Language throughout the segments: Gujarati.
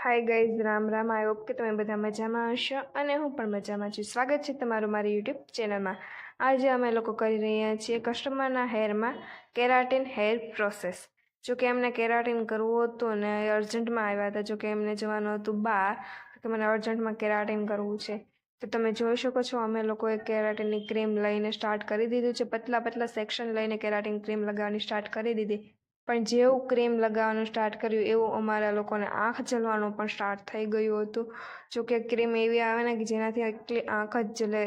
Hi guys, Ram Ram. I hope કે તમે બધા મજામાં હશો અને હું પણ મજામાં છું. સ્વાગત છે તમારું મારી યુટ્યુબ ચેનલમાં. આજે અમે લોકો કરી રહ્યા છીએ કસ્ટમરના હેરમાં કેરાટિન હેર પ્રોસેસ. જો કે એમને કેરાટિન કરવું હતું અને અર્જન્ટમાં આવ્યા હતા. જો કે એમને જવાનું હતું બહાર, કે મને અર્જન્ટમાં કેરાટિન કરવું છે. તો તમે જોઈ શકો છો અમે લોકોએ કેરાટિનની ક્રીમ લઈને સ્ટાર્ટ કરી દીધું છે. પતલા પતલા સેક્શન લઈને કેરાટિન ક્રીમ લગાવવાની સ્ટાર્ટ કરી દીધી. પણ જેવું ક્રીમ લગાવવાનું સ્ટાર્ટ કર્યું એવું અમારા લોકોને આંખ જલવાનું પણ સ્ટાર્ટ થઈ ગયું હતું. જો કે ક્રીમ એવી આવે ને કે જેનાથી એટલી આંખ જ જલે,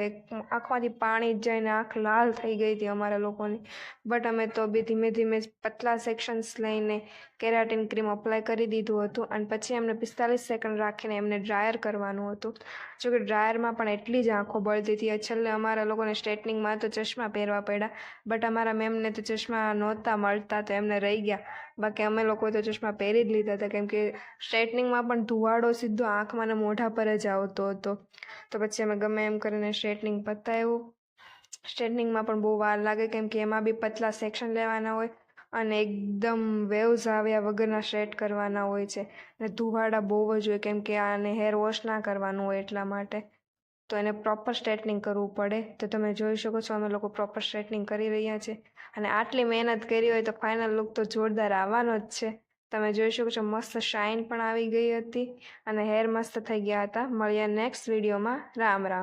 આંખમાંથી પાણી જ જઈને આંખ લાલ થઈ ગઈ હતી અમારા લોકોની. બટ અમે તો બી ધીમે ધીમે પતલા સેક્શન્સ લઈને કેરાટિન ક્રીમ અપ્લાય કરી દીધું હતું અને પછી એમને 45 સેકન્ડ રાખીને એમને ડ્રાયર કરવાનું હતું. જો કે ડ્રાયરમાં પણ એટલી જ આંખો બળતી હતી. છેલ્લે અમારા લોકોને સ્ટ્રેટનિંગમાં તો ચશ્મા પહેરવા પડ્યા. બટ અમારા મેમને તો ચશ્મા નહોતા મળતા તો એમને રહી ગયા. બાકી અમે લોકોએ તો ચશ્મા પહેરી જ લીધા હતા, કેમ કે સ્ટ્રેટનિંગમાં પણ ધુવાડો સીધો આંખમાં ને મોઢા પર જ આવતો હતો. તો પછી અમે ગમે એમ કરીને સ્ટ્રેટનિંગ પતાવ્યું. સ્ટ્રેટનિંગમાં પણ બહુ વાર લાગે, કેમ કે એમાં બી પતલા સેક્શન લેવાના હોય અને એકદમ વેવ્સ આવ્યા વગરના સ્ટ્રેટ કરવાના હોય છે. અને ધુવાડા બહુ જ હોય, કેમ કે આને હેર વોશ ના કરવાનું હોય એટલા માટે. તો એને પ્રોપર સ્ટ્રેટનિંગ કરવું પડે. તો તમે જોઈ શકો છો અમે લોકો પ્રોપર સ્ટ્રેટનિંગ કરી રહ્યા છે. અને આટલી મહેનત કરી હોય તો ફાઇનલ લુક તો જોરદાર આવવાનો જ છે. તમે જોઈ શકો છો મસ્ત શાઇન પણ આવી ગઈ હતી અને હેર મસ્ત થઈ ગયા હતા. મળીએ નેક્સ્ટ વિડીયોમાં. રામ રામ.